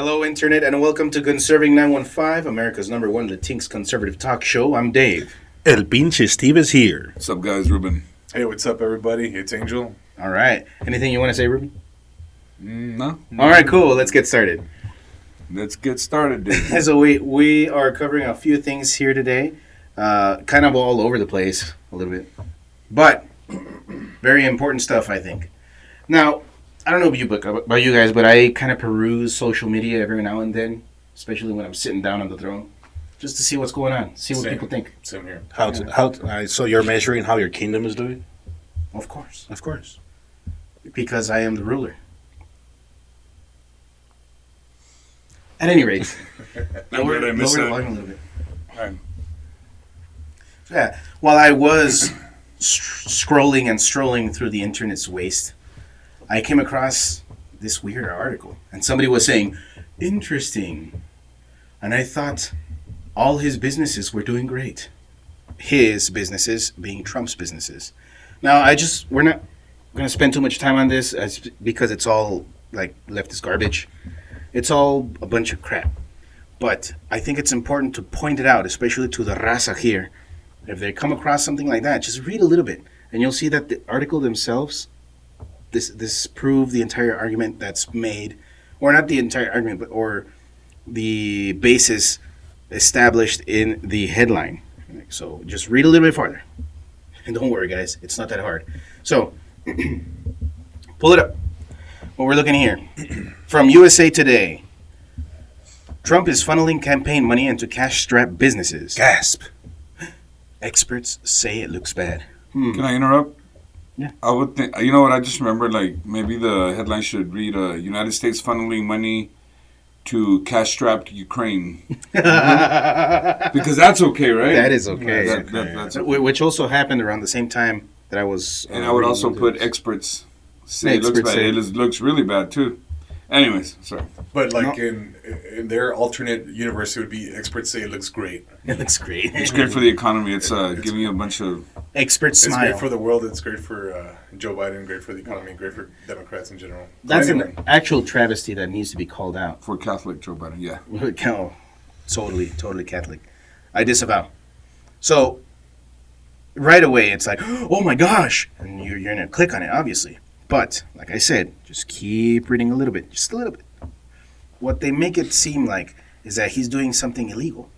Hello, Internet, and welcome to Conserving 915, America's number one Latinx conservative talk show. I'm Dave. El pinche Steve is here. What's up, guys? Ruben. Hey, what's up, everybody? It's Angel. All right. Anything you want to say, Ruben? No. All right, cool. Let's get started. Let's get started, dude. So we are covering a few things here today, kind of all over the place a little bit, but very important stuff, I think. Now, I don't know about you guys, but I kind of peruse social media every now and then, especially when I'm sitting down on the throne, just to see what's going on, see what people think. Same here. So you're measuring how your kingdom is doing? Of course. Of course. Because I am the ruler. At any rate, lower the volume a little bit. All right. Yeah, while I was scrolling and strolling through the internet's waste, I came across this weird article, and somebody was saying, interesting. And I thought all his businesses were doing great. His businesses being Trump's businesses. Now, we're not going to spend too much time on this because it's all like leftist garbage. It's all a bunch of crap. But I think it's important to point it out, especially to the raza here. If they come across something like that, just read a little bit, and you'll see that the article themselves, this prove the entire argument that's made, or not the entire argument, or the basis established in the headline. So just read a little bit farther. And don't worry, guys, it's not that hard. So, pull it up. What we're looking here. From USA Today. Trump is funneling campaign money into cash-strapped businesses. Gasp. Experts say it looks bad. Can I interrupt? Yeah. I would think, you know what, I just remembered, like, maybe the headline should read, United States funneling money to cash-strapped Ukraine. Because that's okay, right? That is okay. That's okay. Which also happened around the same time that I was... And I would also put experts say it looks bad. It looks really bad, too. Anyways, sorry. But like in their alternate universe, it would be experts say it looks great. It looks great. It's great for the economy. It's giving you a bunch of... Experts It's smile. great for the world. It's great for Joe Biden. Great for the economy. Great for Democrats in general. That's Anyway. an actual travesty that needs to be called out. For Catholic Joe Biden, yeah. No, totally Catholic. I disavow. So, right away, it's like, oh my gosh, and you're going to click on it, obviously. But, like I said, just keep reading a little bit, just a little bit. What they make it seem like is that he's doing something illegal.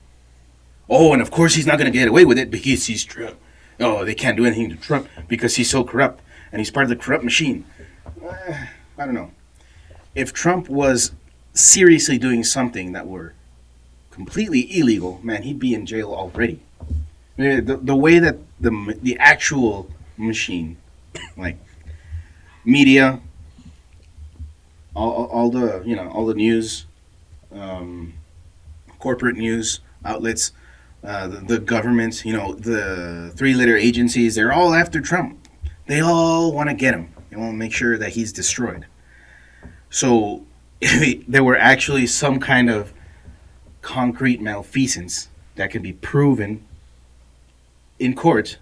Oh, and of course he's not going to get away with it because he's Trump. Oh, they can't do anything to Trump because he's so corrupt, and he's part of the corrupt machine. I don't know. If Trump was seriously doing something that were completely illegal, man, he'd be in jail already. The way that the actual machine, like media, all the news, corporate news outlets, the government, the three-letter agencies, they're all after Trump. They all want to get him. They want to make sure that he's destroyed. So if there were actually some kind of concrete malfeasance that could be proven in court,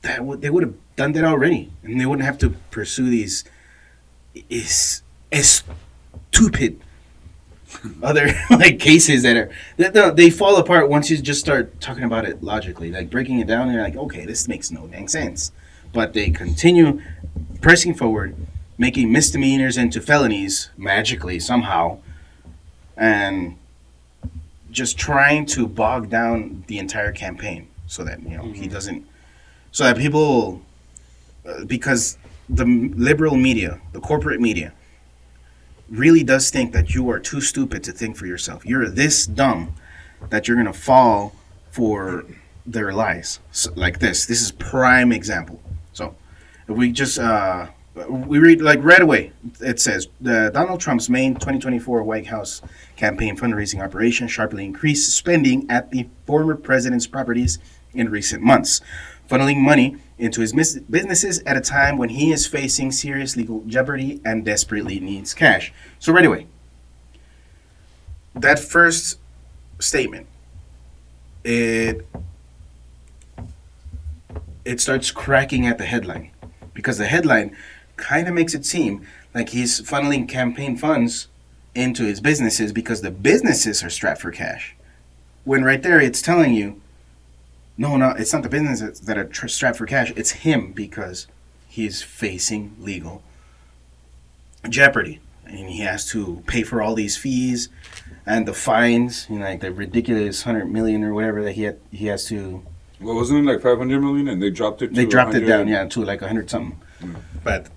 they would have done that already, and they wouldn't have to pursue these stupid other cases that they fall apart once you just start talking about it logically, like breaking it down. And you're like, okay, this makes no dang sense, but they continue pressing forward, making misdemeanors into felonies magically somehow, and just trying to bog down the entire campaign so that he doesn't, so that people, because the liberal media, the corporate media, really does think that you are too stupid to think for yourself. You're this dumb that you're going to fall for their lies. So, like this is prime example. So if we just we read right away, it says Donald Trump's May 2024 White House campaign fundraising operation sharply increased spending at the former president's properties in recent months, funneling money into his businesses at a time when he is facing serious legal jeopardy and desperately needs cash. So right away, that first statement, it starts cracking at the headline, because the headline kind of makes it seem like he's funneling campaign funds into his businesses because the businesses are strapped for cash. When right there it's telling you, no, it's not the businesses that are strapped for cash. It's him because he's facing legal jeopardy. And he has to pay for all these fees and the fines, like the ridiculous 100 million or whatever that he has to. Well, wasn't it like 500 million and they dropped it to They dropped it 100? down, to like 100 something. But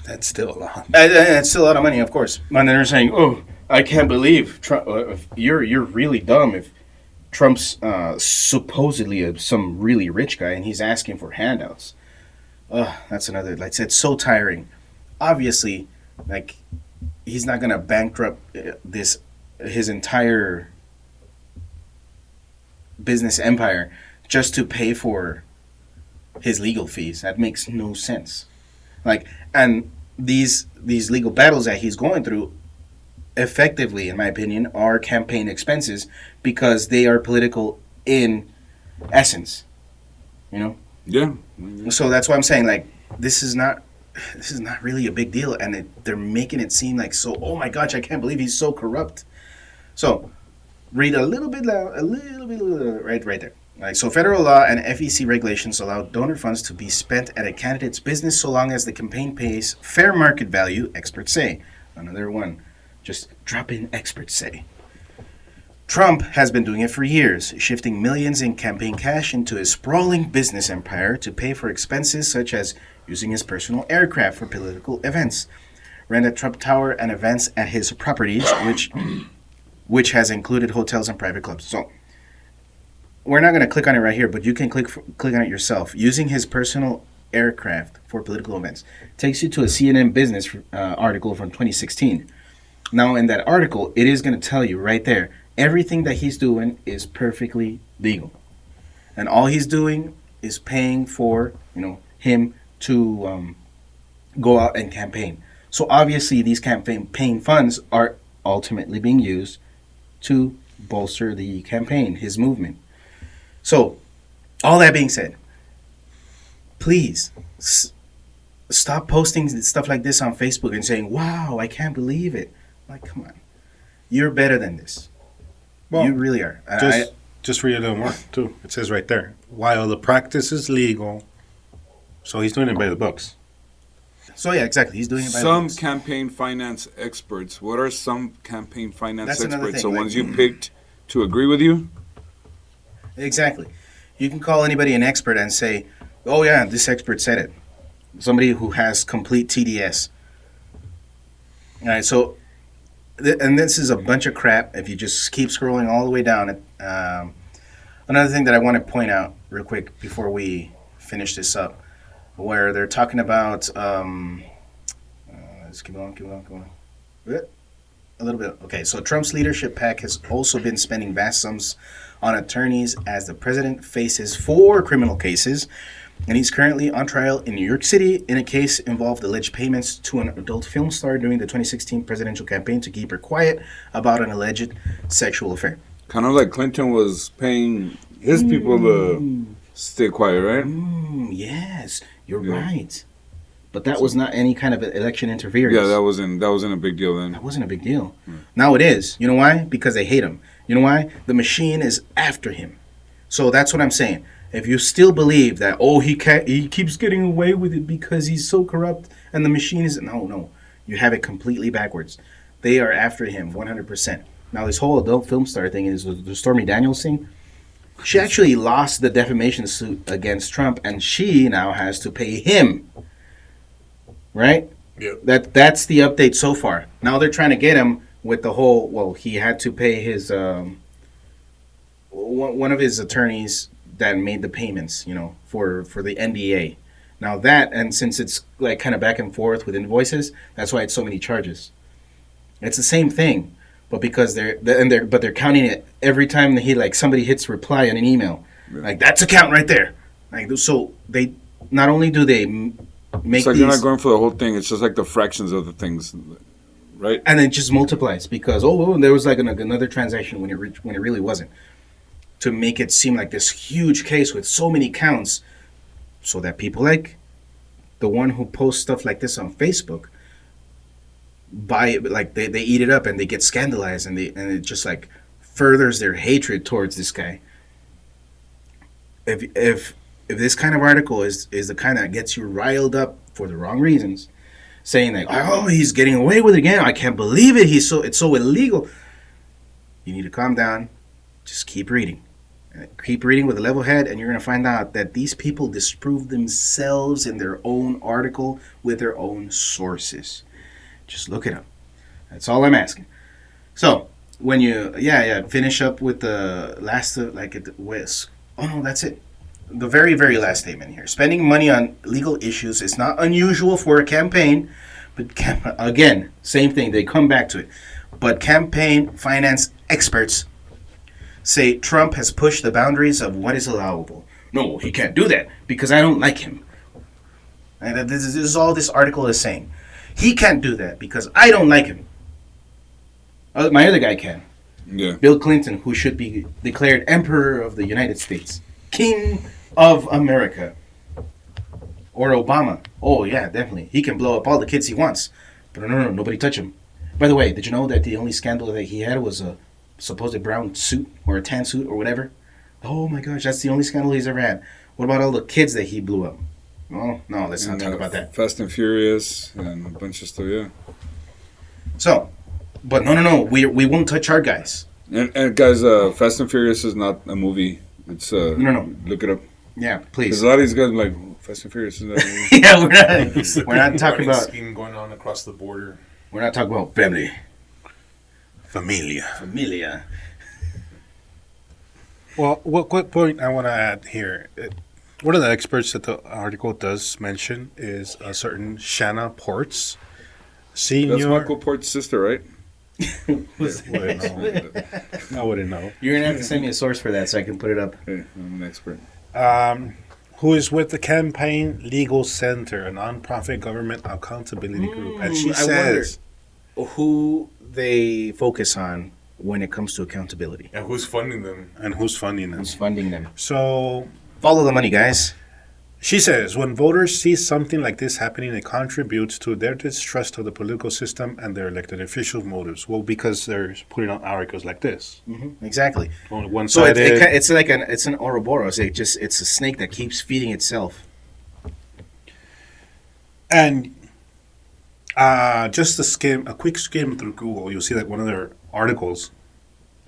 that's still a lot. It's still a lot of money, of course. And then they're saying, "Oh, I can't believe Trump. You're really dumb if Trump's supposedly some really rich guy and he's asking for handouts." That's another. Like I said, so tiring. Obviously, like he's not gonna bankrupt his entire business empire just to pay for his legal fees. That makes no sense. And these legal battles that he's going through, effectively, in my opinion, are campaign expenses because they are political in essence. Yeah. So that's why I'm saying this is not really a big deal, and they're making it seem like so. Oh my gosh, I can't believe he's so corrupt. So read a little bit right there. So federal law and FEC regulations allow donor funds to be spent at a candidate's business so long as the campaign pays fair market value, experts say. Another one. Just drop in experts say. Trump has been doing it for years, shifting millions in campaign cash into his sprawling business empire to pay for expenses such as using his personal aircraft for political events, rent at Trump Tower, and events at his properties, which has included hotels and private clubs. So we're not going to click on it right here, but you can click on it yourself. Using his personal aircraft for political events takes you to a CNN Business article from 2016. Now, in that article, it is going to tell you right there, everything that he's doing is perfectly legal. And all he's doing is paying for, him to go out and campaign. So obviously, these campaign funds are ultimately being used to bolster the campaign, his movement. So, all that being said, please stop posting stuff like this on Facebook and saying, "Wow, I can't believe it." Like, come on. You're better than this. Well, you really are. Just read a little more, too. It says right there, while the practice is legal, so he's doing it by the books. So, yeah, exactly. He's doing it by the Some books. campaign finance experts. What are some campaign finance That's another experts? thing, So ones you picked to agree with you? Exactly. You can call anybody an expert and say, "Oh, yeah, this expert said it." Somebody who has complete TDS. All right, so... and this is a bunch of crap if you just keep scrolling all the way down. Another thing that I want to point out real quick before we finish this up, where they're talking about let's keep on a little bit. Okay, so Trump's leadership pack has also been spending vast sums on attorneys as the president faces 4 criminal cases, and he's currently on trial in New York City in a case involved alleged payments to an adult film star during the 2016 presidential campaign to keep her quiet about an alleged sexual affair. Kind of like Clinton was paying his people to stay quiet, right? Yes, you're right. But that was not any kind of election interference. Yeah, that wasn't a big deal then. That wasn't a big deal. Now it is. You know why? Because they hate him. You know why? The machine is after him. So that's what I'm saying. If you still believe that, he keeps getting away with it because he's so corrupt and the machine is... No. You have it completely backwards. They are after him 100%. Now, this whole adult film star thing is the Stormy Daniels thing. She actually lost the defamation suit against Trump, and she now has to pay him. Right? Yep. That's the update so far. Now they're trying to get him with the whole... Well, he had to pay his... one of his attorneys that made the payments, for the NDA. Now that, and since it's like kind of back and forth with invoices, that's why it's so many charges. It's the same thing, but because they're counting it every time that somebody hits reply on an email, like that's a count right there. Like so, they not only do they make it's like they're not going for the whole thing. It's just like the fractions of the things, right? And it just multiplies because there was like another transaction when it really wasn't. To make it seem like this huge case with so many counts, so that people like the one who posts stuff like this on Facebook buy it, like they eat it up and they get scandalized and it just like furthers their hatred towards this guy. If this kind of article is the kind that gets you riled up for the wrong reasons, saying like, oh, he's getting away with it again, I can't believe it, it's so illegal, you need to calm down, just keep reading. Keep reading with a level head, and you're going to find out that these people disprove themselves in their own article with their own sources. Just look it up. That's all I'm asking. So, when you, finish up with the last, oh no, that's it. The very, very last statement here. Spending money on legal issues is not unusual for a campaign, but again, same thing, they come back to it. But campaign finance experts say Trump has pushed the boundaries of what is allowable. No, he can't do that because I don't like him. And this is all this article is saying. He can't do that because I don't like him. My other guy can. Yeah. Bill Clinton, who should be declared Emperor of the United States. King of America. Or Obama. Oh, yeah, definitely. He can blow up all the kids he wants. But no, nobody touch him. By the way, did you know that the only scandal that he had was a supposed brown suit or a tan suit or whatever? Oh my gosh, that's the only scandal he's ever had. What about all the kids that he blew up? Oh, no, let's not talk about that. Fast and Furious and a bunch of stuff, yeah. So, but no, we won't touch our guys. And guys, Fast and Furious is not a movie. It's No. Look it up. Yeah, please. Because a lot of these guys are like, Fast and Furious is not a movie. Yeah, we're not talking about scheme going on across the border. We're not talking about family. Familia. Familia. Well, what point I want to add here? One of the experts that the article does mention is a certain Shanna Ports, senior. That's Michael Port's sister, right? I wouldn't know. You're gonna have to send me a source for that so I can put it up. Hey, I'm an expert. Who is with the Campaign Legal Center, a nonprofit government accountability group, and she I says, who they focus on when it comes to accountability. And who's funding them? and who's funding them? Who's funding them? So Follow the money, guys. she says, when voters see something like this happening, it contributes to their distrust of the political system and their elected officials' motives. Well, because they're putting out articles like this. Exactly. On So one-sided. it's like it's an Ouroboros. It's a snake that keeps feeding itself. And just a quick skim through Google, you'll see that one of their articles,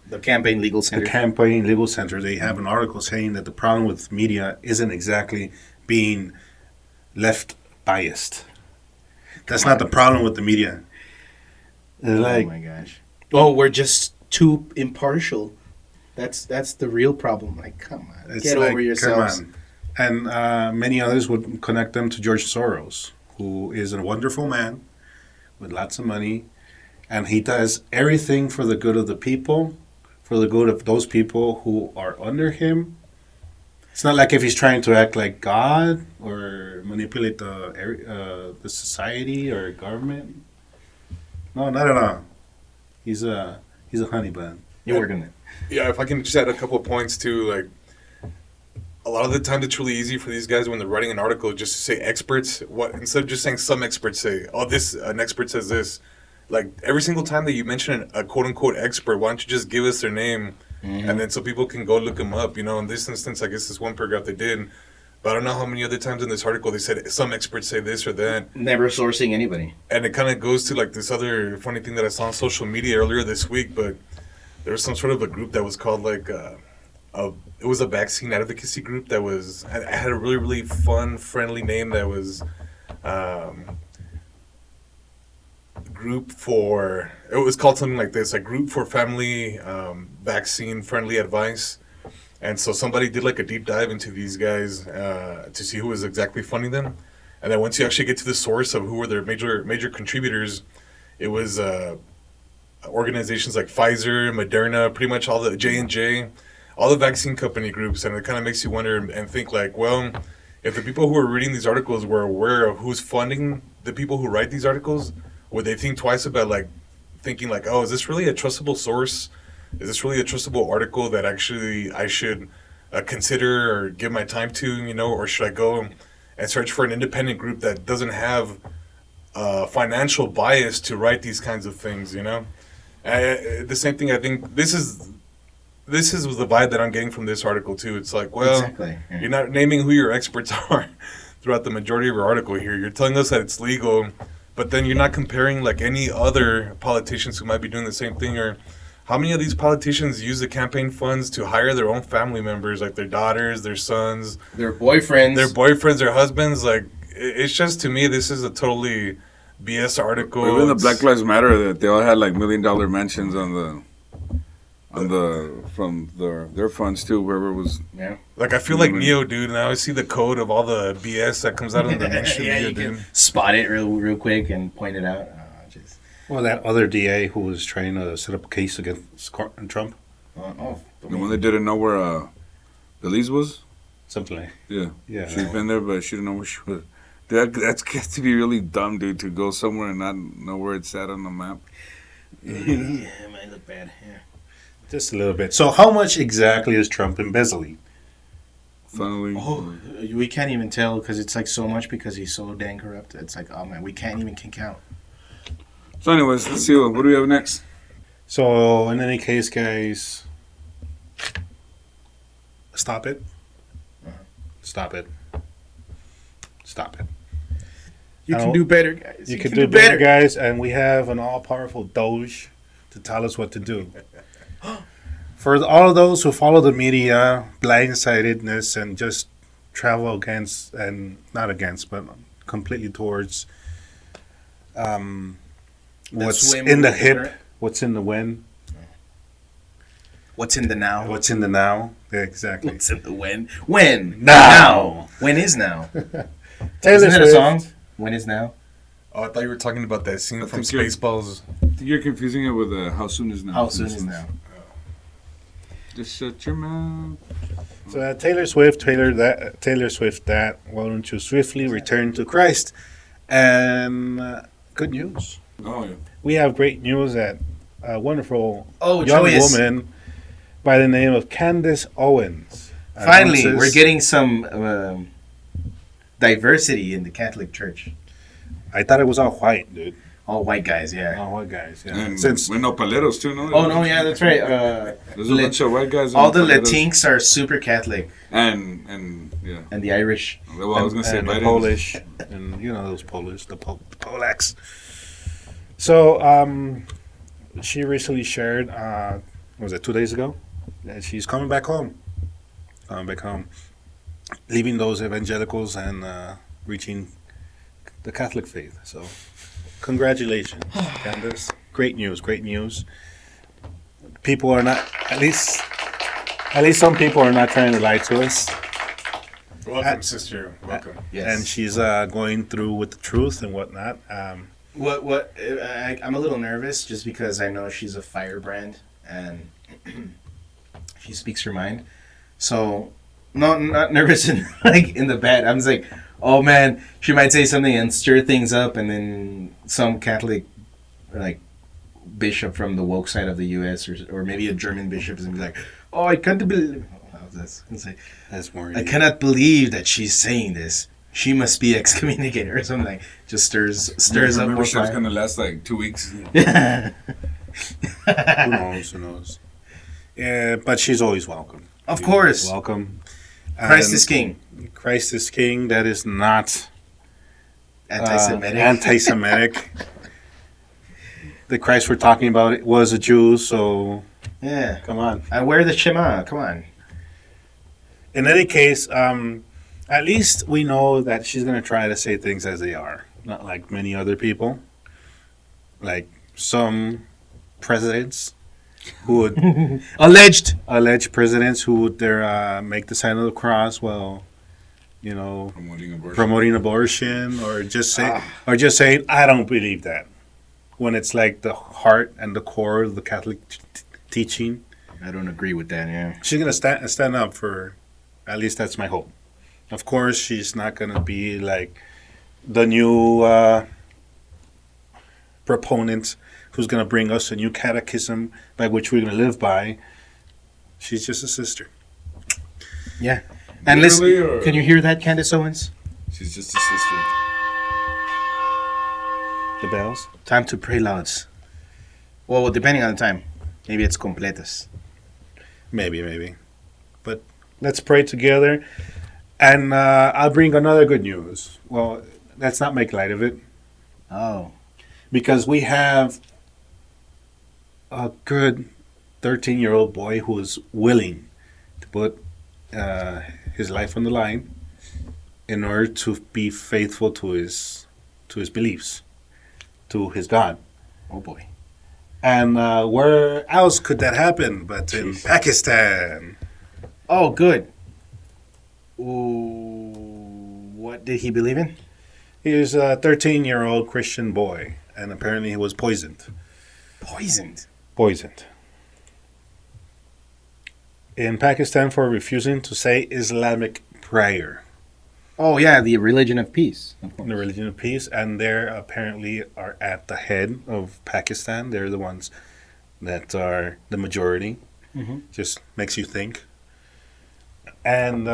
The Campaign Legal the Center. Campaign Legal Center, they have an article saying that the problem with media isn't exactly being left biased. That's not the problem with the media. They're like, oh my gosh. Oh, we're just too impartial. That's the real problem. Like, come on, it's get like, over yourselves. come on. And many others would connect them to George Soros, who is a wonderful man with lots of money, and he does everything for the good of the people, for the good of those people who are under him. It's not like if he's trying to act like God or manipulate the society or government. No, not at all. He's a honey bun. You're working it. Yeah, if I can just add a couple of points too, like a lot of the time it's really easy for these guys when they're writing an article just to say experts. What instead of just saying some experts say, oh, this an expert says this. Like every single time that you mention a quote unquote expert, why don't you just give us their name, and then so people can go look them up. You know, in this instance, I guess this one paragraph they did, but I don't know how many other times in this article they said some experts say this or that. Never sourcing anybody. And it kind of goes to like this other funny thing that I saw on social media earlier this week, but there was some sort of a group that was called like it was a vaccine advocacy group that was I had a really, really fun, friendly name that was group for, it was called something like this, a group for family vaccine friendly advice. And so somebody did like a deep dive into these guys to see who was exactly funding them. And then once you actually get to the source of who were their major contributors, it was organizations like Pfizer, Moderna, pretty much all the J&J, all the vaccine company groups. And it kind of makes you wonder and think like, well, if the people who are reading these articles were aware of who's funding the people who write these articles, would they think twice about like thinking like, oh, is this really a trustable source? Is this really a trustable article that actually I should consider or give my time to, you know, or should I go and search for an independent group that doesn't have financial bias to write these kinds of things. You know, the same thing. I think this is the vibe that I'm getting from this article too. It's like, well, Exactly. Yeah. you're not naming who your experts are throughout the majority of your article here. You're telling us that it's legal, but then you're not comparing like any other politicians who might be doing the same thing. Or how many of these politicians use the campaign funds to hire their own family members, like their daughters, their sons, Their boyfriends, their husbands? Like, it's just, to me, this is a totally BS article. Even the It's- Black Lives Matter, that they all had like $1 million mentions from their funds too, wherever it was. Yeah. Like, I feel like Neo, dude, and I always see the code of all the BS that comes out of the mainstream Yeah, media, you dude. can spot it real quick and point it out. Just, Well, that other DA who was trying to set up a case against Trump, The one that didn't know where Belize was. something like Yeah, yeah. she's been there, but she didn't know where she was. That's got to be really dumb, dude, to go somewhere and not know where it's at on the map. yeah, it might look bad. Yeah. Just a little bit. So, how much exactly is Trump embezzling? Finally, Oh, we can't even tell because it's like so much because he's so dang corrupt. It's like, oh man, we can't even count. So, anyways, let's see what do we have next. So, in any case, guys, stop it. Stop it. Stop it. You Now, can do better, guys. You can do better, guys, and we have an all-powerful Doge to tell us what to do. For all of those who follow the media, blindsidedness, and just travel against, and not against, but completely towards what's swim in the with the hip, current. what's in the when, What's in the now? what's in the now. Yeah, exactly. What's in the when? When? Now. When is now? Taylor Isn't that a Swift. song? When is now? Oh, I thought you were talking about that scene I from think you're- Spaceballs. I think you're confusing it with How Soon Is Now. How soon is now? Just shut your mouth. So Taylor Swift, that why don't you swiftly return to Christ? And good news. Oh, yeah. We have great news that a wonderful Oh, young joyous. woman by the name of Candace Owens. Finally, announces- we're getting some diversity in the Catholic Church. I thought it was all white, dude. All white guys, yeah. All white guys. Yeah. And Since we're no paleros, too, no? Oh no, yeah, that's right. There's a bunch of white guys. All the and paleros. Latinx are super Catholic, And yeah. and the Irish. Well, I was going to say and the Biden. Polish, and you know those Polish, the Polacks. So she recently shared, was it 2 days ago, that she's coming back home. Leaving those evangelicals and reaching the Catholic faith. So, congratulations, Candace. Great news. People are not, at least some people are not trying to lie to us. Welcome, sister. Welcome. Yes. And she's going through with the truth and whatnot. I'm a little nervous just because I know she's a firebrand and she speaks her mind. So, no, not nervous in in the bad. I'm just like, oh man, she might say something and stir things up, and then some Catholic bishop from the woke side of the U.S. or maybe a German bishop is gonna be like, oh, I can't believe. That's more. I cannot believe that she's saying this. She must be excommunicated or something. Just stirs up Remember, more she was fire. going to last like 2 weeks. Yeah. Who knows? Yeah, but she's always welcome. Of She's course. always welcome. Christ And is king. Christ is king. That is not Anti-Semitic. Anti-Semitic. The Christ we're talking about was a Jew, so Yeah. come on. I wear the Shema. Come on. In any case, at least we know that she's going to try to say things as they are, not like many other people, like some presidents who would alleged presidents who would make the sign of the cross while, you know, promoting abortion or just saying I don't believe that, when it's like the heart and the core of the Catholic teaching. I don't agree with that, yeah. She's gonna stand up for, at least that's my hope. Of course, she's not gonna be like the new proponent who's gonna bring us a new catechism by which we're gonna live by. She's just a sister. Yeah. And Literally, listen, or- can you hear that, Candace Owens? She's just a sister. The bells. Time to pray louds. Well, depending on the time. Maybe it's completas. Maybe. But let's pray together. And I'll bring another good news. Well, let's not make light of it. Oh. Because we have a good 13-year-old boy who is willing to put his life on the line in order to be faithful to his beliefs, to his God. Oh, boy. And where else could that happen but in Pakistan? Oh, good. Ooh, what did he believe in? He was a 13-year-old Christian boy, and apparently he was poisoned. Poisoned. In Pakistan for refusing to say Islamic prayer. Oh, yeah, the religion of peace. The religion of peace, and they apparently are at the head of Pakistan. They're the ones that are the majority. Mm-hmm. Just makes you think. And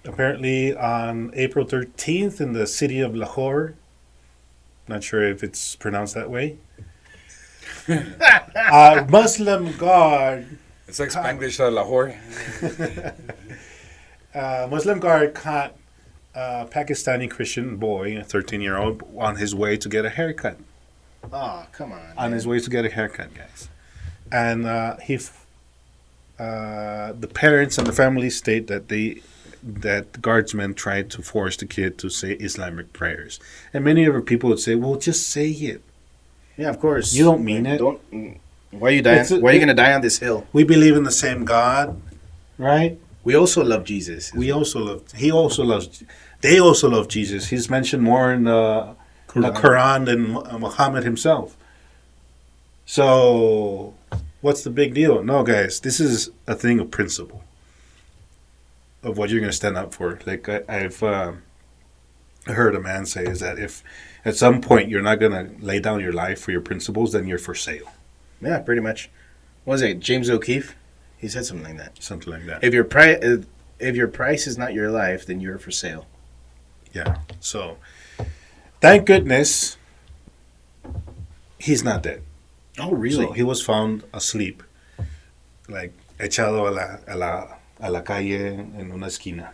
apparently on April 13th in the city of Lahore, not sure if it's pronounced that way, a Muslim guard It's like Spanglish Lahore. Muslim guard caught a Pakistani Christian boy, a 13-year-old, on his way to get a haircut. Oh, come on. On his way to get a haircut, guys. And the parents and the family state that the guardsmen tried to force the kid to say Islamic prayers. And many of our people would say, well, just say it. Yeah, of course. You don't mean it. Why are you dying? Why are you going to die on this hill? We believe in the same God, right? We also love Jesus. They also love Jesus. He's mentioned more in the Quran than Muhammad himself. So, what's the big deal? No, guys, this is a thing of principle, of what you're going to stand up for. Like I've heard a man say is that if at some point you're not going to lay down your life for your principles, then you're for sale. Yeah, pretty much. What was it? James O'Keefe? He said something like that. Something like that. If your price is not your life, then you're for sale. Yeah. So, thank goodness he's not dead. Oh, really? So he was found asleep, like echado a la calle en una esquina.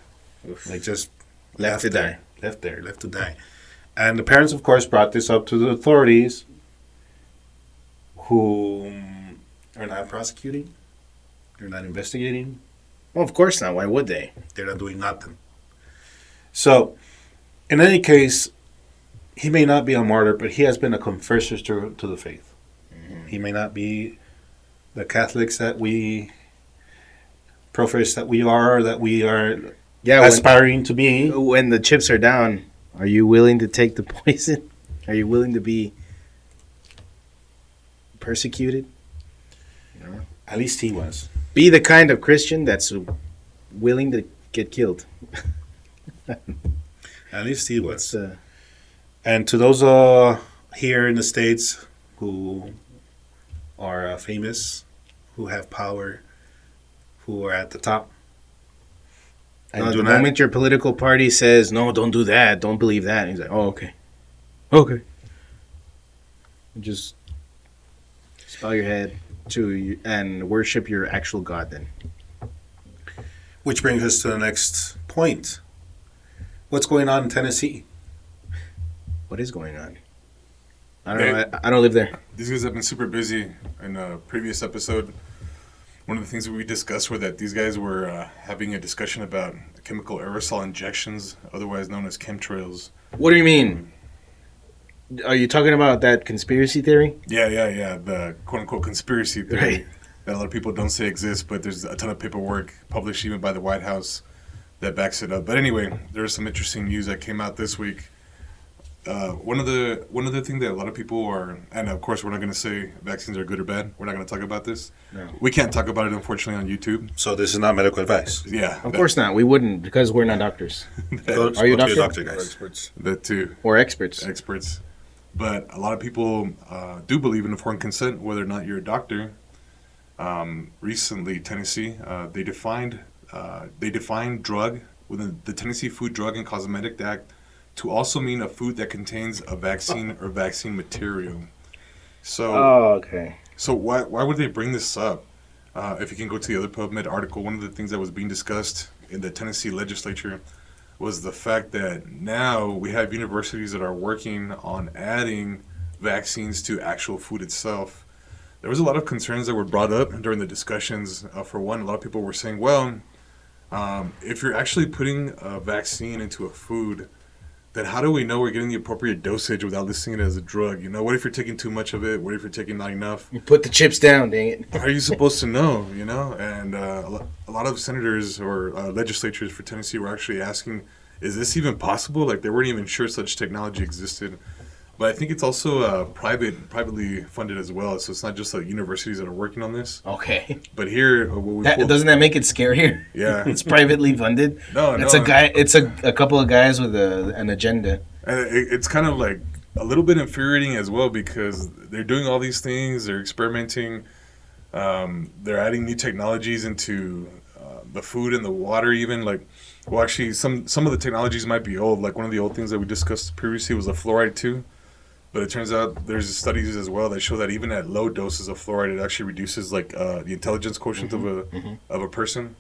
Oof. Like just Left to die. Left to die. And the parents, of course, brought this up to the authorities, who are not prosecuting. They're not investigating. Well, of course not. Why would they? They're not doing nothing. So, in any case, he may not be a martyr, but he has been a confessor to the faith. Mm-hmm. He may not be the Catholics that we profess that we are aspiring to be. When the chips are down, are you willing to take the poison? Are you willing to be persecuted? No. At least he was. Be the kind of Christian that's willing to get killed. At least he was. It's, and to those here in the States who are famous, who have power, who are at the top. And the moment your political party says, no, don't do that, don't believe that, he's like, oh, okay. Okay. Just bow your head and worship your actual God then. Which brings us to the next point. What's going on in Tennessee? What is going on? I don't know. I don't live there. These guys have been super busy. In a previous episode, one of the things that we discussed were that these guys were having a discussion about chemical aerosol injections, otherwise known as chemtrails. What do you mean? Are you talking about that conspiracy theory? Yeah. The quote-unquote conspiracy theory Right. that a lot of people don't say exists, but there's a ton of paperwork published even by the White House that backs it up. But anyway, there's some interesting news that came out this week. One of the things that a lot of people are, and of course we're not going to say vaccines are good or bad. We're not going to talk about this. No. We can't talk about it, unfortunately, on YouTube. So this is not medical advice. Yeah. Of course not. We wouldn't because we're not doctors. Are you a doctor? guys? Experts. That too. Or experts. Experts. But a lot of people do believe in informed consent, whether or not you're a doctor. Recently, Tennessee, they defined drug within the Tennessee Food, Drug, and Cosmetic Act to also mean a food that contains a vaccine or vaccine material. So, okay. so why would they bring this up? If you can go to the other PubMed article, one of the things that was being discussed in the Tennessee legislature was the fact that now we have universities that are working on adding vaccines to actual food itself. There was a lot of concerns that were brought up during the discussions. For one, a lot of people were saying, well, if you're actually putting a vaccine into a food, then how do we know we're getting the appropriate dosage without listing it as a drug? You know, what if you're taking too much of it? What if you're taking not enough? You put the chips down, dang it. How are you supposed to know, you know? And a lot of senators or legislatures for Tennessee were actually asking, is this even possible? Like, they weren't even sure such technology existed. But I think it's also privately funded as well. So it's not just like universities that are working on this. Okay. But here, doesn't that make it scarier? Yeah. It's privately funded. It's a guy. It's a couple of guys with an agenda. And it's kind of like a little bit infuriating as well because they're doing all these things. They're experimenting. They're adding new technologies into the food and the water even. Like, well, actually, some of the technologies might be old. Like one of the old things that we discussed previously was the fluoride too. But it turns out there's studies as well that show that even at low doses of fluoride, it actually reduces like the intelligence quotient of a person.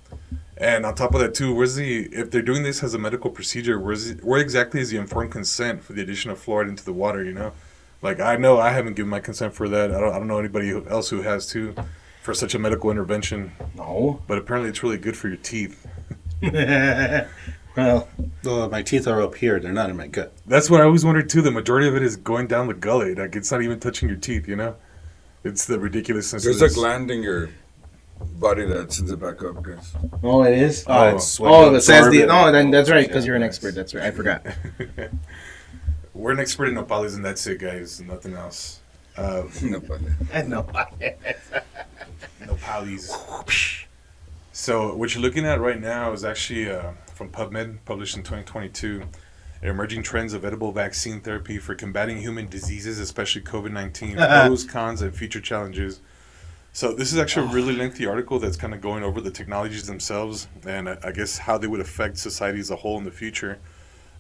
And on top of that too, if they're doing this as a medical procedure, where exactly is the informed consent for the addition of fluoride into the water? You know, like I know I haven't given my consent for that. I don't know anybody else who has too, for such a medical intervention. No. But apparently, it's really good for your teeth. Well, my teeth are up here. They're not in my gut. That's what I always wondered too. The majority of it is going down the gullet. Like it's not even touching your teeth. You know, it's the ridiculousness. There's a gland in your body that sends it back up, guys. Oh, it is. It says the. No, then that's right because you're an expert. That's right. I forgot. We're an expert in nopales, and that's it, guys. Nothing else. Nopales. So what you're looking at right now is actually from PubMed, published in 2022. Emerging trends of edible vaccine therapy for combating human diseases, especially COVID-19, pros, cons, and future challenges. So this is actually a really lengthy article that's kind of going over the technologies themselves and I guess how they would affect society as a whole in the future.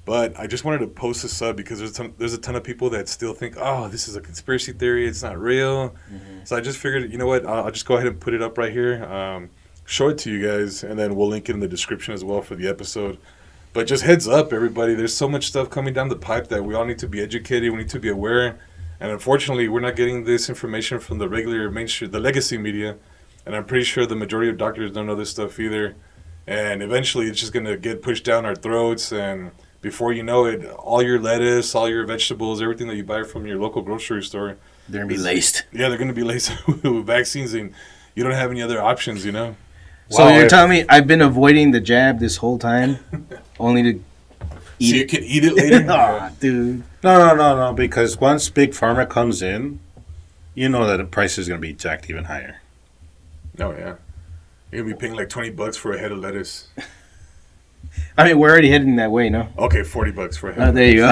But I just wanted to post this up because there's a ton of people that still think, oh, this is a conspiracy theory, it's not real. Mm-hmm. So I just figured, you know what, I'll just go ahead and put it up right here. Show it to you guys, and then we'll link it in the description as well for the episode. But just heads up, everybody, there's so much stuff coming down the pipe that we all need to be educated, we need to be aware. And unfortunately, we're not getting this information from the regular mainstream, the legacy media. And I'm pretty sure the majority of doctors don't know this stuff either. And eventually, it's just going to get pushed down our throats. And before you know it, all your lettuce, all your vegetables, everything that you buy from your local grocery store. They're going to be laced. Yeah, they're going to be laced with vaccines. And you don't have any other options, you know? So you're telling me I've been avoiding the jab this whole time, only to eat you can eat it later? Aw, dude. No, because once Big Pharma comes in, you know that the price is going to be jacked even higher. Oh, yeah. You're going to be paying like $20 for a head of lettuce. I mean, we're already heading that way, no? Okay, $40 for a head. Oh, there you go.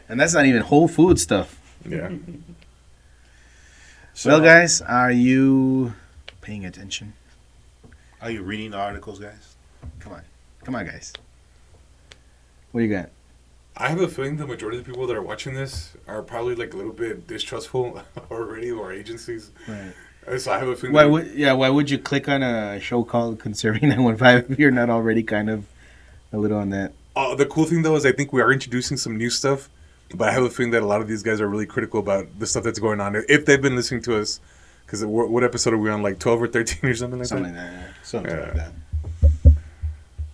And that's not even Whole Food stuff. Yeah. So, well, guys, are you paying attention? Are you reading the articles, guys? Come on, guys. What do you got? I have a feeling the majority of the people that are watching this are probably like a little bit distrustful already of our agencies. Right. So I have a feeling. Why would you click on a show called Conserving 915 if you're not already kind of a little on that? The cool thing though is I think we are introducing some new stuff, but I have a feeling that a lot of these guys are really critical about the stuff that's going on if they've been listening to us. Because what episode are we on? Like 12 or 13 or something like that. Something like that.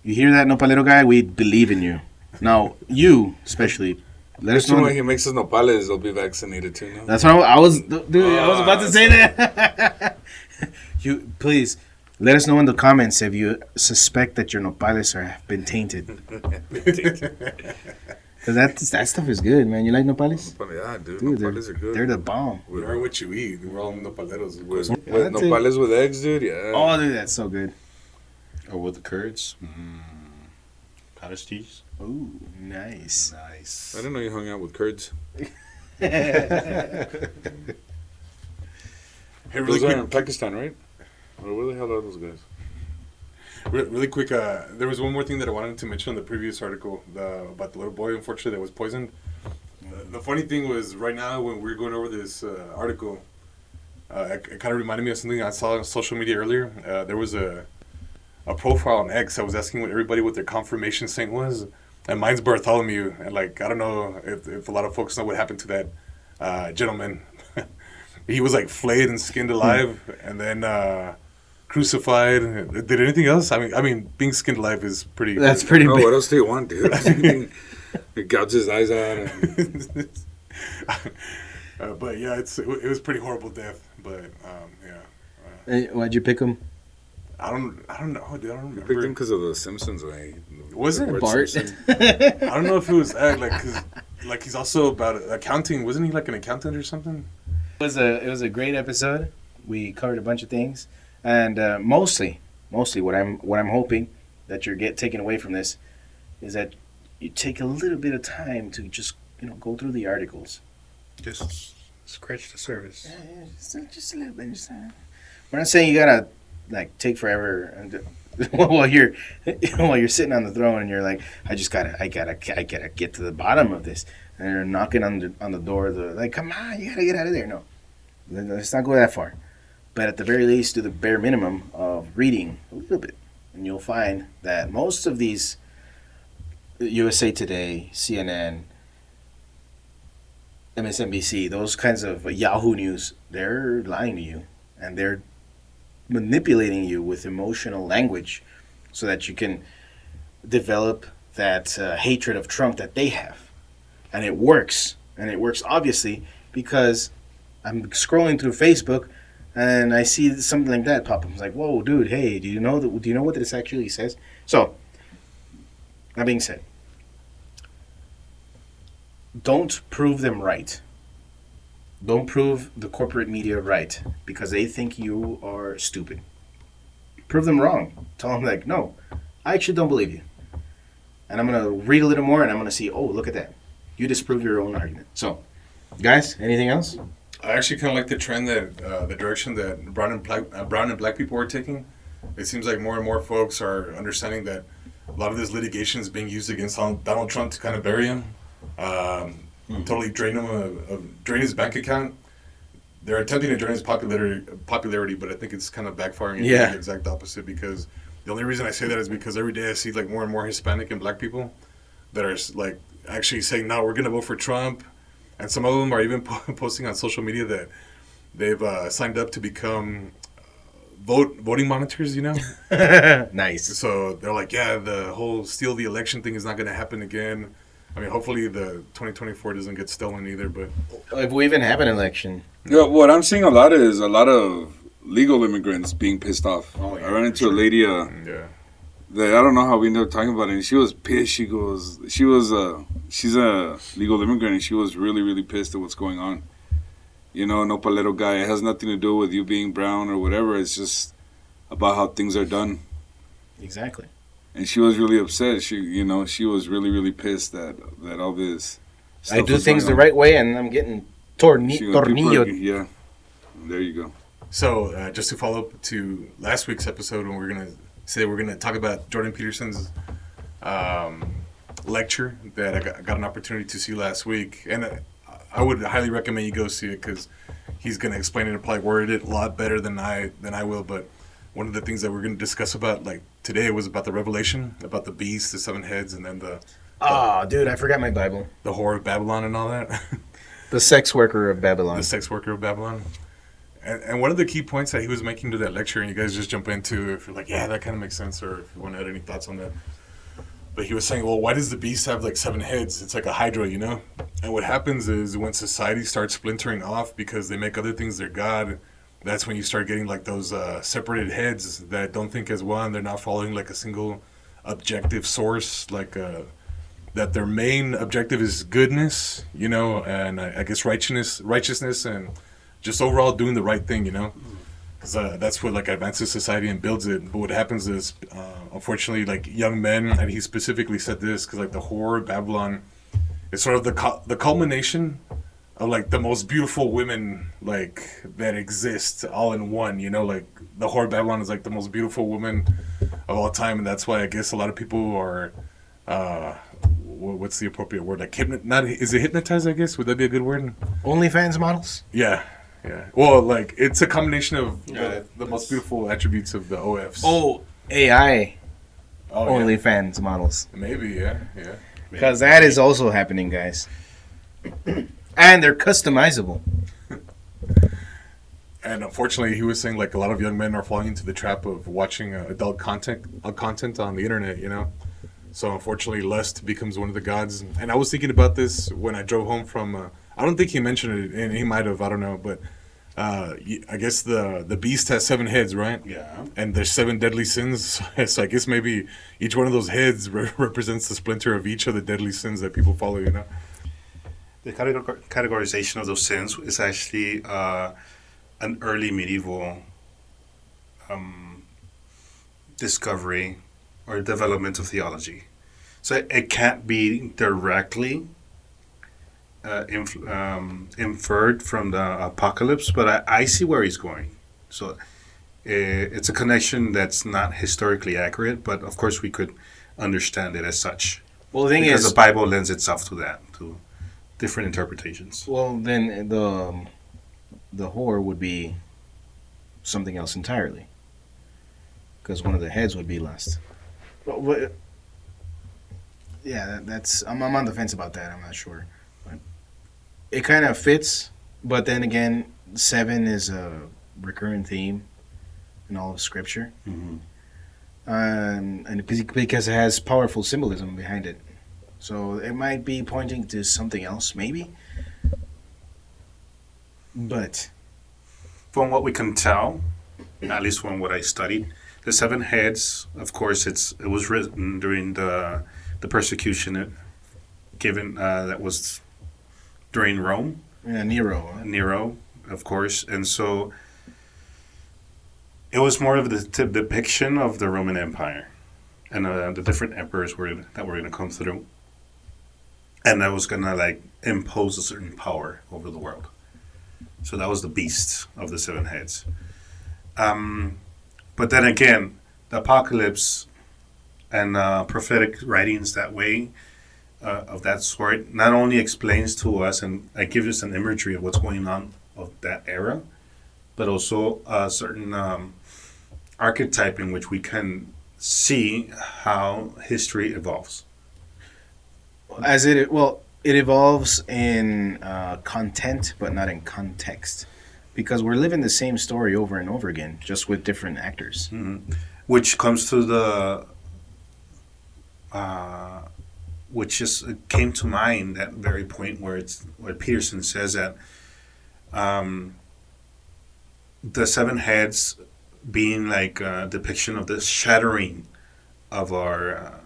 You hear that, Nopalero guy? We believe in you. Now, you especially, let us know. When he makes his nopales, they'll be vaccinated too. No? That's what I was, dude. I was about to say that. You please let us know in the comments if you suspect that your nopales have been tainted. Because that stuff is good, man. You like nopales? Yeah, dude. Dude, Nopales are good. They're the bomb. We are what you eat. We're all nopaleros. With nopales with eggs, dude. Yeah. Oh, dude, that's so good. Or with the curds. Cottage cheese. Ooh, nice. Nice. I didn't know you hung out with curds. Hey, really Those are quick. in Pakistan, right? Or where the hell are those guys? Really quick, there was one more thing that I wanted to mention on the previous article about the little boy, unfortunately, that was poisoned. The funny thing was, right now, when we were going over this article, it kind of reminded me of something I saw on social media earlier. There was a profile on X. I was asking everybody what their confirmation saint was, and mine's Bartholomew. And, like, I don't know if a lot of folks know what happened to that gentleman. He was, like, flayed and skinned alive, and then crucified. Did anything else? I mean, being skinned alive is pretty. That's pretty Oh, big. what else do you want, dude? It gouges his eyes out. And... but yeah, it was pretty horrible death. But yeah. Why'd you pick him? I don't know, dude. I don't You picked remember. him because of the Simpsons way. Was it? Bart? Simpson. I don't know if it was like because like he's also about accounting. Wasn't he like an accountant or something? It was a great episode. We covered a bunch of things, and mostly what I'm hoping that you're taken away from this is that you take a little bit of time to just go through the articles. Just scratch the surface. Yeah, just a little bit. We're not saying you gotta like take forever and while you're sitting on the throne and you're like, I gotta get to the bottom of this, and you're knocking on the door. Like, come on, you gotta get out of there. No, let's not go that far. But at the very least, do the bare minimum of reading a little bit, and you'll find that most of these USA Today, CNN, MSNBC, those kinds of Yahoo News, they're lying to you, and they're manipulating you with emotional language so that you can develop that hatred of Trump that they have. And it works. And it works obviously because I'm scrolling through Facebook and I see something like that pop up. I'm like, whoa, dude, hey, do you know what this actually says? So, that being said, don't prove them right. Don't prove the corporate media right because they think you are stupid. Prove them wrong. Tell them, like, no, I actually don't believe you. And I'm going to read a little more and I'm going to see, oh, look at that. You disprove your own argument. So, guys, anything else? I actually kind of like the trend that the direction that brown and black people are taking. It seems like more and more folks are understanding that a lot of this litigation is being used against Donald Trump to kind of bury him. Totally drain him drain his bank account. They're attempting to drain his popularity, but I think it's kind of backfiring and doing the exact opposite. Because the only reason I say that is because every day I see like more and more Hispanic and black people that are like actually saying, "No, we're gonna vote for Trump," and some of them are even posting on social media that they've signed up to become voting monitors. Nice. So they're like, "Yeah, the whole steal the election thing is not gonna happen again." I mean, hopefully the 2024 doesn't get stolen either, but... If we even have an election. Yeah, what I'm seeing a lot is a lot of legal immigrants being pissed off. Oh, yeah, I ran into a lady that I don't know how we ended up talking about it, and she was pissed. She's a legal immigrant, and she was really, really pissed at what's going on. No palero guy. It has nothing to do with you being brown or whatever. It's just about how things are done. Exactly. And she was really upset. She was really, really pissed that all this stuff I do was things going the on. right way, and I'm getting tornillo. Yeah, there you go. So, just to follow up to last week's episode when we're going to talk about Jordan Peterson's lecture that I got an opportunity to see last week. And I would highly recommend you go see it because he's going to explain it and probably word it a lot better than I will. But one of the things that we're going to discuss about like today was about the revelation, about the beast, the 7 heads, and then Dude, I forgot my Bible. the whore of Babylon and all that. The sex worker of Babylon. The sex worker of Babylon. And one of the key points that he was making to that lecture, and you guys just jump into if you're like, yeah, that kind of makes sense, or if you want to add any thoughts on that. But he was saying, well, why does the beast have like 7 heads? It's like a hydra, And what happens is when society starts splintering off because they make other things their god, that's when you start getting like those separated heads that don't think as one. They're not following like a single objective source, like that their main objective is goodness, and I guess righteousness, and just overall doing the right thing, because that's what like advances society and builds it. But what happens is, unfortunately, like young men, and he specifically said this because like the whore of Babylon is sort of the culmination of like the most beautiful women like that exist all in one, like the whore of Babylon is like the most beautiful woman of all time, and that's why I guess a lot of people are. What's the appropriate word? Like is it hypnotized? I guess would that be a good word? OnlyFans models. Yeah. Well, like it's a combination of the most beautiful attributes of the OFs. Oh, AI Oh, OnlyFans models. Maybe, yeah. Because that is also happening, guys. And they're customizable. And unfortunately, he was saying like a lot of young men are falling into the trap of watching adult content on the internet. So unfortunately, lust becomes one of the gods. And I was thinking about this when I drove home from. I don't think he mentioned it, and he might have. I don't know, but I guess the beast has 7 heads, right? Yeah. And there's 7 deadly sins. So I guess maybe each one of those heads represents the splinter of each of the deadly sins that people follow. The categorization of those sins is actually an early medieval discovery or development of theology. So it can't be directly inferred from the apocalypse, but I see where he's going. So it's a connection that's not historically accurate, but of course we could understand it as such. Well, the thing because is, the Bible lends itself to that, to different interpretations. well, then the whore would be something else entirely. Because one of the heads would be lust. But yeah, that's I'm on the fence about that. I'm not sure. But it kind of fits, but then again, 7 is a recurrent theme in all of Scripture. Mm-hmm. And because it has powerful symbolism behind it. So it might be pointing to something else, maybe. But From what we can tell, at least from what I studied, the 7 heads, of course, it was written during the persecution given that was during Rome. yeah, Nero, of course, and so it was more of the depiction of the Roman Empire and the different emperors that were going to come through, and that was going to like impose a certain power over the world. So that was the beast of the 7 heads. But then again, the apocalypse and prophetic writings that way, of that sort, not only explains to us and gives us an imagery of what's going on of that era, but also a certain archetype in which we can see how history evolves. It evolves in content, but not in context, because we're living the same story over and over again, just with different actors. Mm-hmm. Which comes to which just came to mind, that very point where Peterson says that the 7 heads being like a depiction of the shattering of our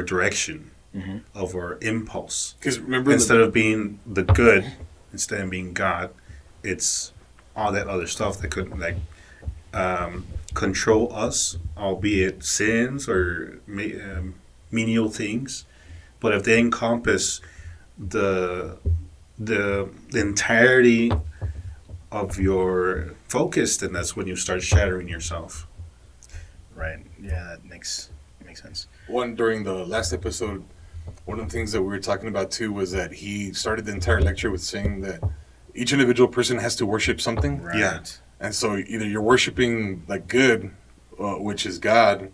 direction, Mm-hmm. of our impulse. Because remember, Instead of being the good, instead of being God, it's all that other stuff that could like control us, albeit sins or menial things. But if they encompass the entirety of your focus, then that's when you start shattering yourself. Right. Yeah, that makes sense. during the last episode, one of the things that we were talking about too was that he started the entire lecture with saying that each individual person has to worship something. Right. Yeah. And so either you're worshiping like good, which is God,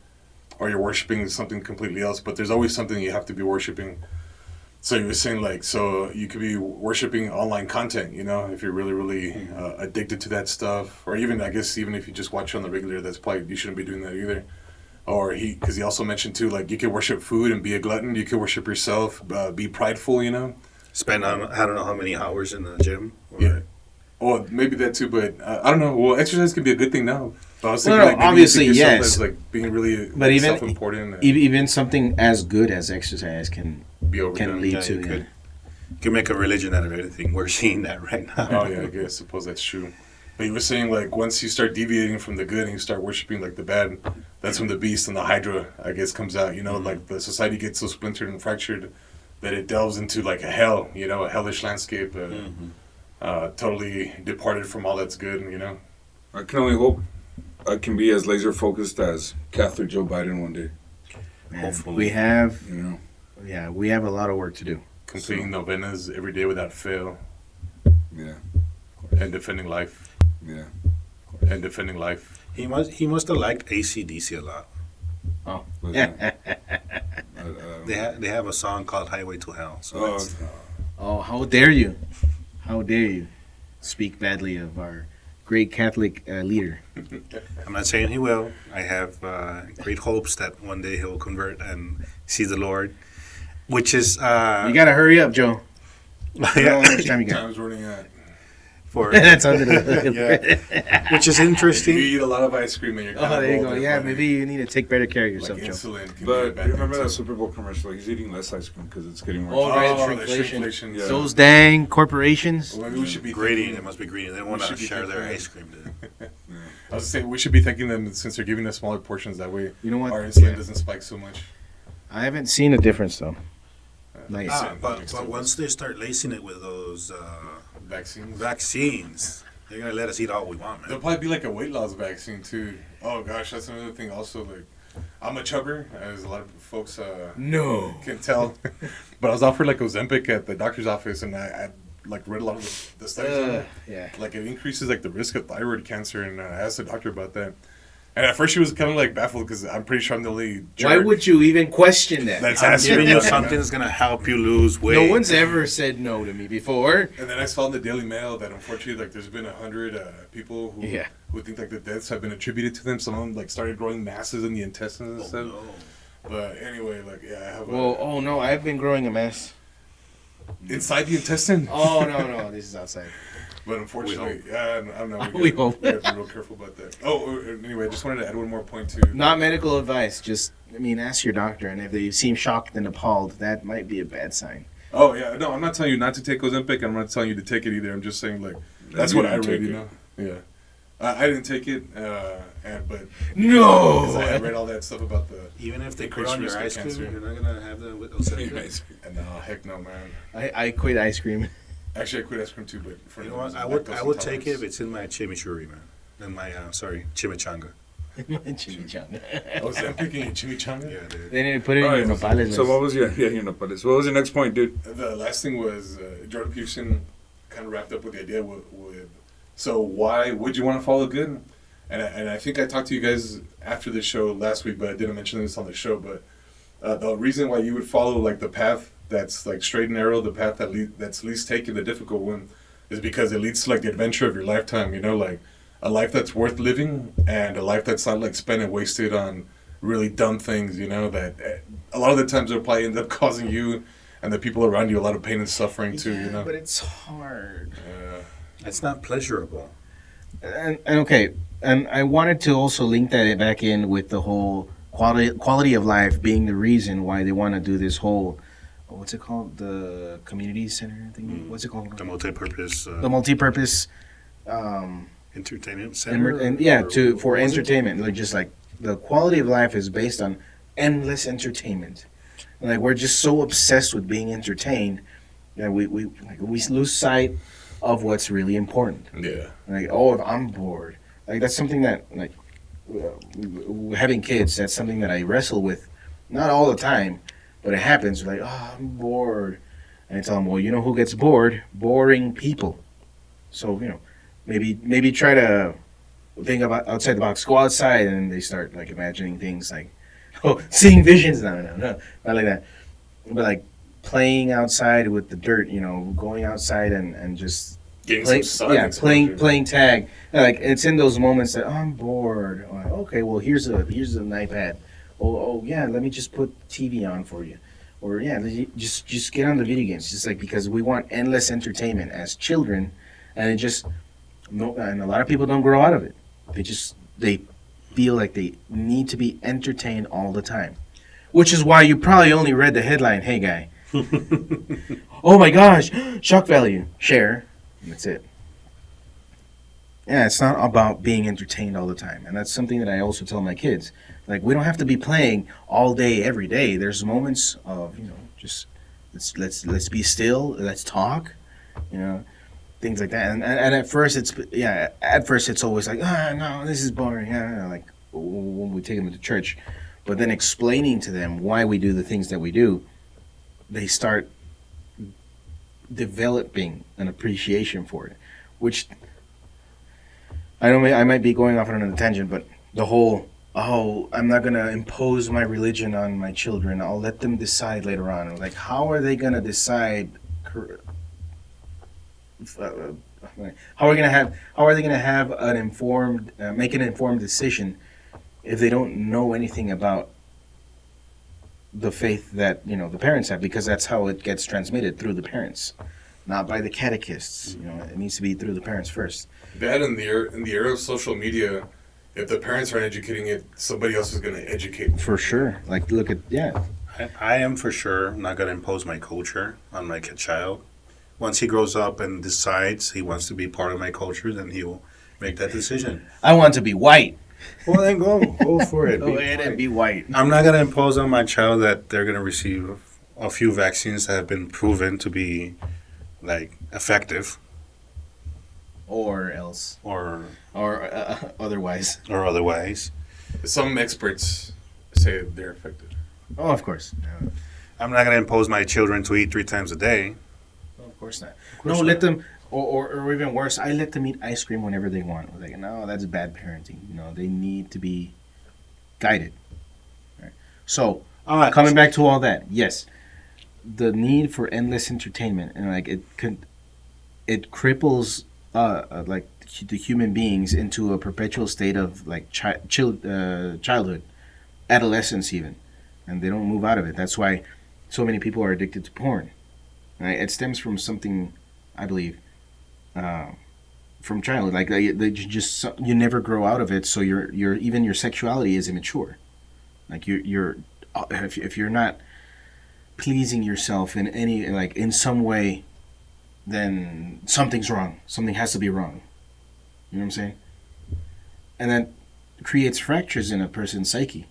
or you're worshiping something completely else. But there's always something you have to be worshiping. So he was saying like, so you could be worshiping online content, if you're really, really addicted to that stuff. Or even, I guess, even if you just watch on the regular, that's probably, you shouldn't be doing that either. Or because he also mentioned too, like you can worship food and be a glutton. You can worship yourself, be prideful, Spend I don't know how many hours in the gym. Yeah. Oh, maybe that too, but I don't know. Well, exercise can be a good thing now. But I was thinking, Well, like, maybe obviously, you think yourself yes. as, like, being really But even self-important. even something as good as exercise can Be overdone. can lead Yeah, to you could. You can make a religion out of everything. We're seeing that right now. Oh yeah, I suppose that's true. But he was saying like once you start deviating from the good and you start worshiping like the bad, that's when the beast and the hydra, I guess, comes out. Like the society gets so splintered and fractured that it delves into like a hell, a hellish landscape, totally departed from all that's good. I can only hope. I can be as laser focused as Catholic Joe Biden one day. Man, Hopefully. we have, You know. yeah, we have a lot of work to do. Completing novenas every day without fail, Yeah. and defending life, Yeah. and defending life. He must have liked AC/DC a lot. But, Yeah. They have a song called Highway to Hell. So Oh, that's, Oh, how dare you? How dare you speak badly of our great Catholic leader? I'm not saying he will. I have great hopes that one day he'll convert and see the Lord, which is You gotta hurry up, Joe. I don't know how much time you got. time's running out. for That's under the. yeah, which is You interesting. eat a lot of ice cream and you're kind Oh, of there you old go. and Yeah, funny. maybe you need to take better care of Like yourself, Joe. insulin can be a But bad you remember thing, that too. Super Bowl commercial? He's eating less ice cream because it's getting more. Oh, right. Oh, shrinkflation. the shrinkflation. Yeah. Those dang corporations. Well, maybe we should be Greedy, thanking- it must be greedy. They don't want to should be share their thinking- ice cream. Dude. I was saying we should be thanking them since they're giving us smaller portions. That way, You know what? our insulin Yeah. doesn't spike so much. I haven't seen a difference though. Nice. But once they start lacing it with those Vaccines. vaccines, they're gonna let us eat all we want, There'll man. probably be like a weight loss vaccine too. Oh gosh, that's another thing. Also, like, I'm a chubber, as a lot of folks No. can tell. But I was offered like Ozempic at the doctor's office, and I like read a lot of the studies on it. Yeah. Like it increases like the risk of thyroid cancer, and I asked the doctor about that. And at first she was kind of like baffled because I'm pretty sure I'm the only jerk Why would you even question that? that's I'm asking giving you about it. something that's gonna help you lose weight. No one's ever said no to me before. And then I saw in the Daily Mail that unfortunately, like, there's been 100 people who Yeah. who think like the deaths have been attributed to them. Some of them like started growing masses in the intestines and Oh, stuff. no. But anyway, like, yeah, I have Well, oh no, I've been growing a mess. inside the intestine. Oh no, this is outside. But unfortunately, yeah, I don't know. We hope. We have to be real careful about that. Oh, anyway, I just wanted to add one more point too. Not medical advice. Just, I mean, ask your doctor, and if they seem shocked and appalled, that might be a bad sign. Oh yeah, no, I'm not telling you not to take Ozempic. I'm not telling you to take it either. I'm just saying like that's You what I didn't read. take You it. know, yeah. I didn't take it, but No. because I read all that stuff about the. Even if they Increased put on your risk of ice cream, cancer. you're not gonna have them with Ozempic. And no, heck no, man. I quit ice cream. Actually, I quit ice cream too, but for You know what? reasons I of would lactose take it if intolerance. it's in my chimichurri, man. In my chimichanga. Chimichanga. Ozempic and chimichanga. Yeah, dude. They didn't put it in All your right, nopales. so what was your nopales? What was your next point, dude? The last thing was Jordan Peterson kind of wrapped up with the idea with so why would you want to follow good? And I think I talked to you guys after the show last week, but I didn't mention this on the show. But the reason why you would follow like the path that's like straight and narrow, the path that's least taken, the difficult one, is because it leads to like the adventure of your lifetime. You know, like a life that's worth living and a life that's not like spent and wasted on really dumb things. You know, that a lot of the times they'll probably end up causing you and the people around you a lot of pain and suffering too. You know, But it's hard. It's not pleasurable. And okay, and I wanted to also link that back in with the whole quality of life being the reason why they want to do this whole, what's it called, the community center thing? What's it called? The multi-purpose The multi-purpose, entertainment center. and yeah, for entertainment. Like just like the quality of life is based on endless entertainment. Like we're just so obsessed with being entertained that we lose sight of what's really important. yeah. Like, oh, if I'm bored, like that's something that like having kids. That's something that I wrestle with, not all the time, but it happens. Like, oh, I'm bored, and I tell them, well, you know who gets bored? Boring people. So maybe try to think about outside the box. Go outside, and they start like imagining things like, oh, seeing visions. No, not like that. But like playing outside with the dirt. Going outside and just. Getting some sun. exposure. Playing tag. Like it's in those moments that I'm bored. Like, okay, well here's an iPad. Oh yeah, let me just put TV on for you. Or yeah, just get on the video games. Just like because we want endless entertainment as children, and and a lot of people don't grow out of it. They feel like they need to be entertained all the time, which is why you probably only read the headline. Hey guy. Oh my gosh, shock value, share. And that's it. Yeah, it's not about being entertained all the time. And that's something that I also tell my kids. Like, we don't have to be playing all day, every day. There's moments of, just let's be still, let's talk, things like that. And at first it's always like, no, this is boring. Like when we take them to church, but then explaining to them why we do the things that we do, they start developing an appreciation for it, which I might be going off on a tangent, but the whole, I'm not going to impose my religion on my children. I'll let them decide later on. Like, how are they going to decide? How are they going to have an informed, make an informed decision if they don't know anything about the faith that the parents have? Because that's how it gets transmitted, through the parents, not by the catechists. It needs to be through the parents first. That in the era of social media, if the parents aren't educating it, somebody else is going to educate. For sure. Like, look at I am for sure not going to impose my culture on my child. Once he grows up and decides he wants to be part of my culture, then he will make that decision. I want to be white. Well, then go for it. Go ahead and be white. I'm not going to impose on my child that they're going to receive a few vaccines that have been proven to be effective. Or else. Or otherwise. Or otherwise. Some experts say they're effective. Oh, of course. I'm not going to impose my children to eat 3 times a day. No, of course not. Let them, or even worse, I let them eat ice cream whenever they want. Like, no, that's bad parenting. They need to be guided. Right. So, coming back to all that, yes, the need for endless entertainment, and it cripples the human beings into a perpetual state of childhood, adolescence even, and they don't move out of it. That's why so many people are addicted to porn. Right? It stems from something, I believe, from childhood. Like you never grow out of it, so even your sexuality is immature. Like if you're not pleasing yourself in any in some way, then something's wrong. Something has to be wrong. You know what I'm saying? And that creates fractures in a person's psyche,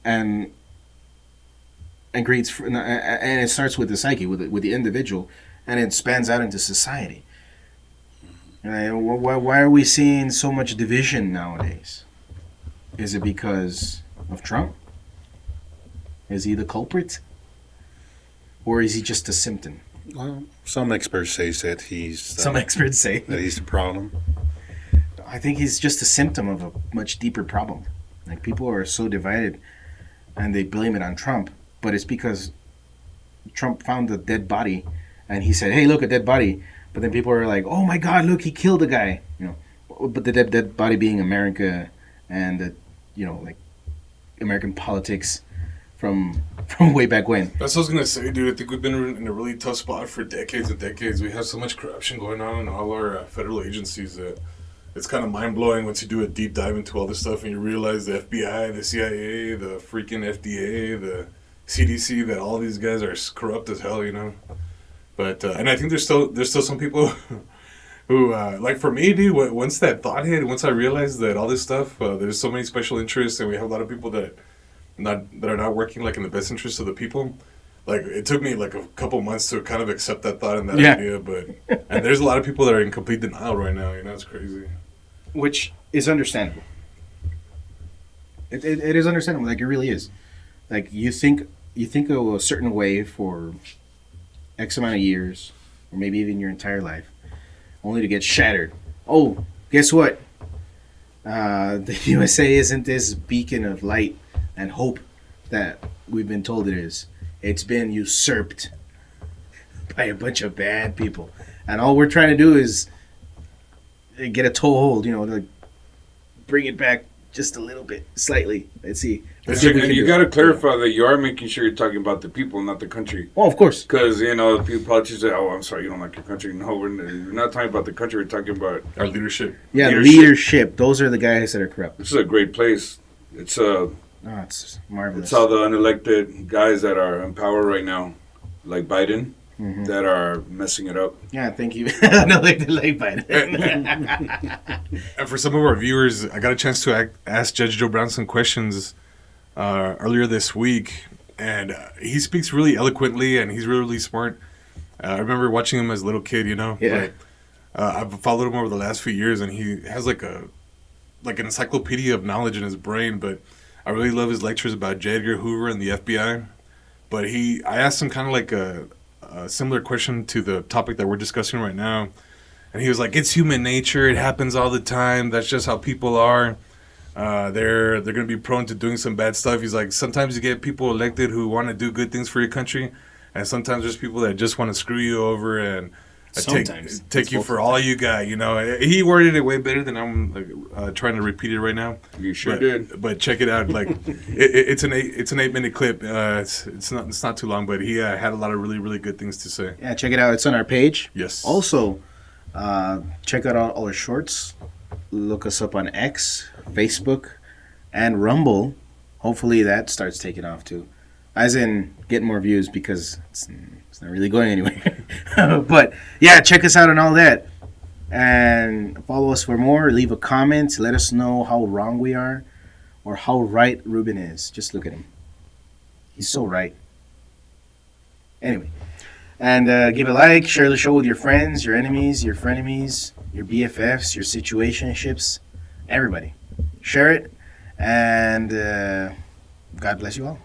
and creates, and it starts with the psyche, with the individual, and it spans out into society. And why are we seeing so much division nowadays? Is it because of Trump? Is he the culprit, or is he just a symptom? Well, some experts say that Some experts say that he's the problem. I think he's just a symptom of a much deeper problem. Like, people are so divided, and they blame it on Trump, but it's because Trump found a dead body, and he said, "Hey, look, a dead body." But then people are like, "Oh my God, look, he killed a guy." But the dead body being America, and American politics from way back when. That's what I was gonna say, dude. I think we've been in a really tough spot for decades and decades. We have so much corruption going on in all our federal agencies that it's kind of mind-blowing once you do a deep dive into all this stuff and you realize the FBI, the CIA, the freaking FDA, the CDC, that all these guys are corrupt as hell, But and I think there's still some people who like, for me, dude, once that thought hit, once I realized that all this stuff, there's so many special interests, and we have a lot of people that are not working in the best interest of the people. Like, it took me a couple months to kind of accept that thought and that idea, and there's a lot of people that are in complete denial right now. It's crazy. Which is understandable. It is understandable. Like, it really is. Like, you think of a certain way for X amount of years, or maybe even your entire life, only to get shattered. Oh, guess what? The USA isn't this beacon of light and hope that we've been told it is. It's been usurped by a bunch of bad people, and all we're trying to do is get a toehold, to bring it back just a little bit, slightly. Let's see. You got to clarify that you are making sure you're talking about the people, not the country. Oh, of course. Because, politicians say, "Oh, I'm sorry, you don't like your country." No, we're not talking about the country. We're talking about our leadership. Yeah, leadership. Those are the guys that are corrupt. This is a great place. It's it's marvelous. It's all the unelected guys that are in power right now, like Biden, that are messing it up. Yeah, thank you. Unelected like Biden. And for some of our viewers, I got a chance to ask Judge Joe Brown some questions earlier this week, and he speaks really eloquently, and he's really, really smart. I remember watching him as a little kid, Yeah. But I've followed him over the last few years, and he has like an encyclopedia of knowledge in his brain. But I really love his lectures about J. Edgar Hoover and the FBI. But I asked him kind of like a similar question to the topic that we're discussing right now, and he was like, "It's human nature. It happens all the time. That's just how people are. They're going to be prone to doing some bad stuff." He's like, "Sometimes you get people elected who want to do good things for your country, and sometimes there's people that just want to screw you over and take you for all you got." You know, he worded it way better than I'm trying to repeat it right now. You sure did. But check it out. Like it's an 8-minute clip. It's not too long, but he had a lot of really, really good things to say. Yeah, check it out. It's on our page. Yes. Also, check out all our shorts. Look us up on X, Facebook, and Rumble. Hopefully that starts taking off too. As in, getting more views, because it's not really going anywhere. But yeah, check us out on all that. And follow us for more. Leave a comment. Let us know how wrong we are or how right Ruben is. Just look at him. He's so right. Anyway. And give a like, share the show with your friends, your enemies, your frenemies, your BFFs, your situationships, everybody. Share it, and God bless you all.